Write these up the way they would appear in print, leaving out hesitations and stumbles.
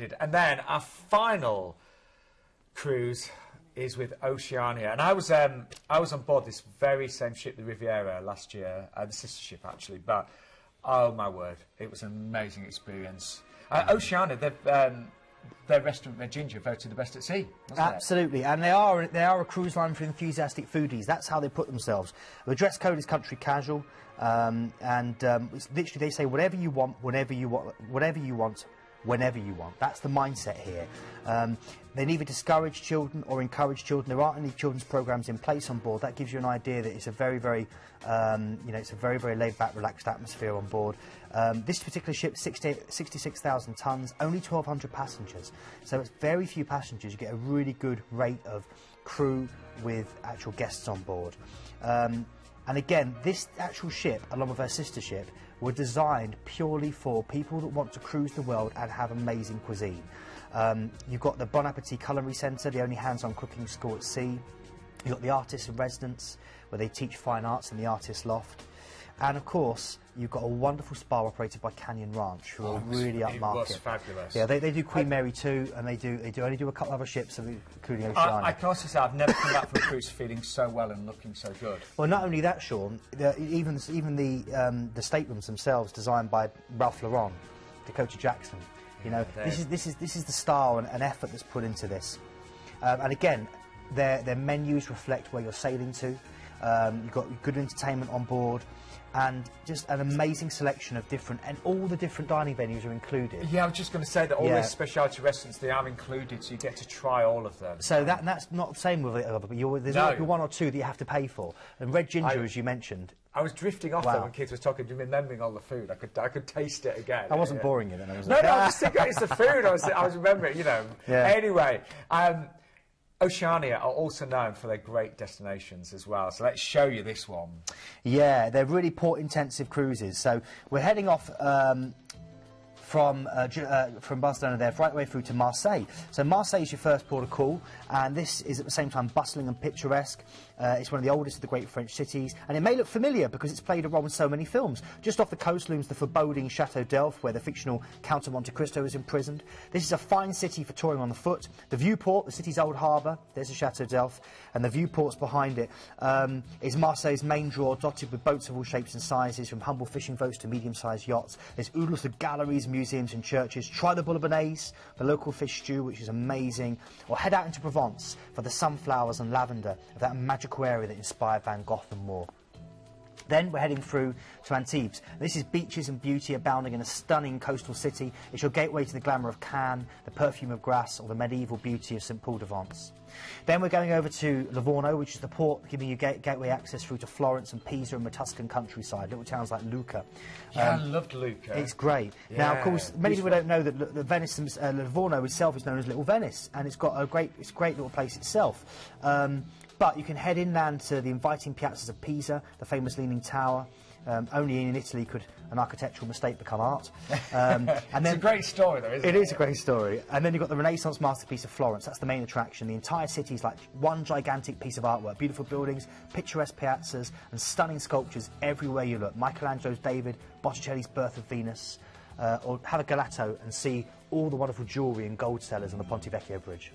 And then our final cruise is with Oceania, and I was on board this very same ship, the Riviera, last year, the sister ship actually. But oh my word, it was an amazing experience. Oceania, their restaurant, their ginger, voted the best at sea. Absolutely, and they are a cruise line for enthusiastic foodies. That's how they put themselves. The dress code is country casual, it's literally they say whatever you want, whenever you want, whatever you want, whenever you want. That's the mindset here. They neither discourage children or encourage children. There aren't any children's programs in place on board. That gives you an idea that it's a very, very, it's a very, very laid-back, relaxed atmosphere on board. This particular ship, 66,000 tonnes, only 1,200 passengers. So it's very few passengers. You get a really good rate of crew with actual guests on board. And again, this actual ship, along with her sister ship, were designed purely for people that want to cruise the world and have amazing cuisine. You've got the Bon Appetit Culinary Centre, the only hands-on cooking school at sea. You've got the Artists in Residence, where they teach fine arts in the Artist Loft. And of course, you've got a wonderful spa operated by Canyon Ranch, who are really upmarket. It was fabulous. Yeah, they do Queen Mary too, and they only do a couple of other ships, including Oceania. I can also say I've never come back from a cruise feeling so well and looking so good. Well, not only that, Sean, even the staterooms themselves, designed by Ralph Lauren, Dakota Jackson. You know, this is the style and effort that's put into this. And again, their menus reflect where you're sailing to. You've got good entertainment on board, and just an amazing selection of different, and all the different dining venues are included. Yeah, I was just going to say that all these specialty restaurants, they are included, so you get to try all of them. So that's not the same with it, but there's only one or two that you have to pay for. And Red Ginger, as you mentioned. I was drifting off there when kids were talking, remembering all the food. I could taste it again. I wasn't boring you then. No, I was thinking it's the food. I was remembering, you know. Yeah. Anyway, Oceania are also known for their great destinations as well, so let's show you this one. Yeah, they're really port-intensive cruises. So we're heading off from Barcelona there, right way through to Marseille. So Marseille is your first port of call, and this is at the same time bustling and picturesque. It's one of the oldest of the great French cities, and it may look familiar because it's played a role in so many films. Just off the coast looms the foreboding Chateau d'Elf, where the fictional Count of Monte Cristo is imprisoned. This is a fine city for touring on the foot. The viewport, the city's old harbour, there's the Chateau d'Elf, and the viewports behind it is Marseille's main draw, dotted with boats of all shapes and sizes, from humble fishing boats to medium-sized yachts. There's oodles of galleries, museums and churches. Try the bolognese, the local fish stew, which is amazing, or head out into Provence for the sunflowers and lavender of that magical area that inspired Van Gogh and more. Then we're heading through to Antibes. This is beaches and beauty abounding in a stunning coastal city. It's your gateway to the glamour of Cannes, the perfume of Grasse, or the medieval beauty of St Paul de Vence. Then we're going over to Livorno, which is the port giving you gateway access through to Florence and Pisa and the Tuscan countryside, little towns like Lucca. Yeah, I loved Lucca. It's great. Yeah, now, of course, many people don't know that Venice, Livorno itself is known as Little Venice, and it's got a great little place itself. But you can head inland to the inviting piazzas of Pisa, the famous Leaning Tower. Only in Italy could an architectural mistake become art. And then, it's a great story, though, isn't it? It is a great story. And then you've got the Renaissance masterpiece of Florence. That's the main attraction. The entire city is like one gigantic piece of artwork. Beautiful buildings, picturesque piazzas, and stunning sculptures everywhere you look. Michelangelo's David, Botticelli's Birth of Venus, or have a gelato and see all the wonderful jewellery and gold sellers on the Ponte Vecchio Bridge.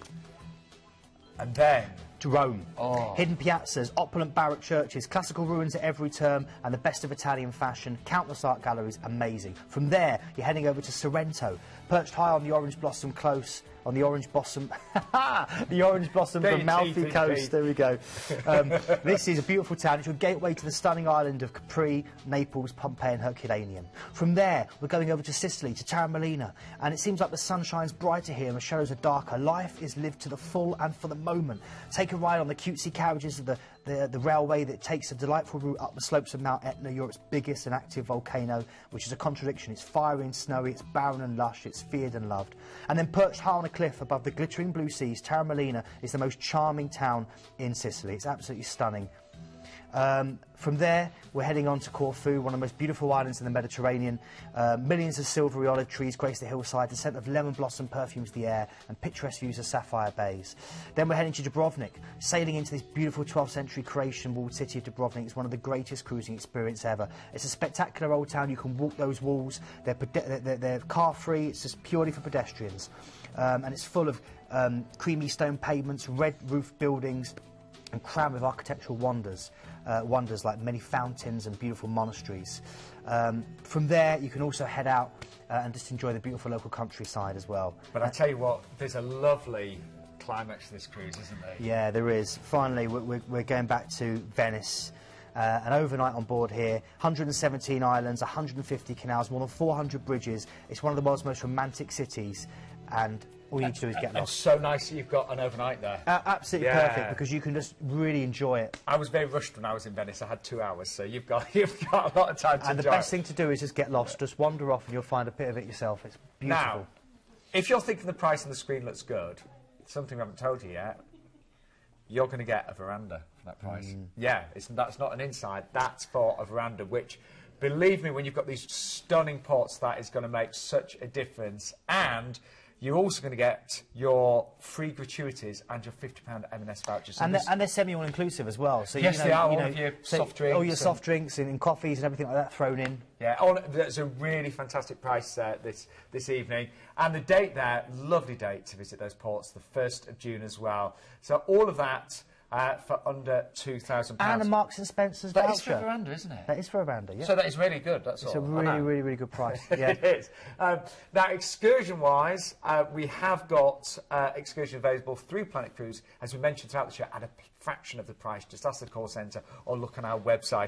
And then to Rome. Hidden piazzas, opulent Baroque churches, classical ruins at every turn, and the best of Italian fashion, countless art galleries, amazing. From there, you're heading over to Sorrento, perched high on the orange blossom close, on the orange blossom, the orange blossom of Amalfi Coast, there we go. This is a beautiful town. It's your gateway to the stunning island of Capri, Naples, Pompeii and Herculaneum. From there, we're going over to Sicily, to Taormina, and it seems like the sun shines brighter here and the shadows are darker. Life is lived to the full and for the moment. Take a ride on the cutesy carriages of the railway that takes a delightful route up the slopes of Mount Etna, Europe's biggest and active volcano, which is a contradiction. It's fiery and snowy, it's barren and lush, it's feared and loved. And then perched high on a cliff above the glittering blue seas, Taormina is the most charming town in Sicily. It's absolutely stunning. From there, we're heading on to Corfu, one of the most beautiful islands in the Mediterranean. Millions of silvery olive trees grace the hillside, the scent of lemon blossom perfumes the air, and picturesque views of sapphire bays. Then we're heading to Dubrovnik, sailing into this beautiful 12th century Croatian walled city of Dubrovnik. It's one of the greatest cruising experiences ever. It's a spectacular old town. You can walk those walls. They're car-free. It's just purely for pedestrians. And it's full of creamy stone pavements, red roof buildings, and crammed with architectural wonders like many fountains and beautiful monasteries. From there, you can also head out and just enjoy the beautiful local countryside as well. But I tell you what, there's a lovely climax to this cruise, isn't there? Yeah, there is. Finally, we're going back to Venice. An overnight on board here, 117 islands, 150 canals, more than 400 bridges. It's one of the world's most romantic cities, and all you need to do is get lost. It's so nice that you've got an overnight there. Absolutely perfect, because you can just really enjoy it. I was very rushed when I was in Venice. I had 2 hours, so you've got a lot of time to enjoy. And the best thing to do is just get lost. Just wander off and you'll find a bit of it yourself. It's beautiful. Now, if you're thinking the price on the screen looks good, something I haven't told you yet, you're going to get a veranda for that price. Yeah, that's not an inside, that's for a veranda, which, believe me, when you've got these stunning ports, that is going to make such a difference. And you're also going to get your free gratuities and your £50 M&S vouchers. So and they're semi-all-inclusive as well. So yes, they are. All of your soft drinks. All your soft drinks and coffees and everything like that thrown in. Yeah, there's a really fantastic price this evening. And the date there, lovely date to visit those ports, the 1st of June as well. So all of that for under £2,000. And a Marks and Spencer's voucher. That is for a veranda, isn't it? That is for a veranda, yeah. So that is really good, that's all. It's a really good price. Yeah. It is. Now, excursion-wise, we have got excursion available through Planet Cruise, as we mentioned throughout the show, at a fraction of the price. Just ask the call centre or look on our website.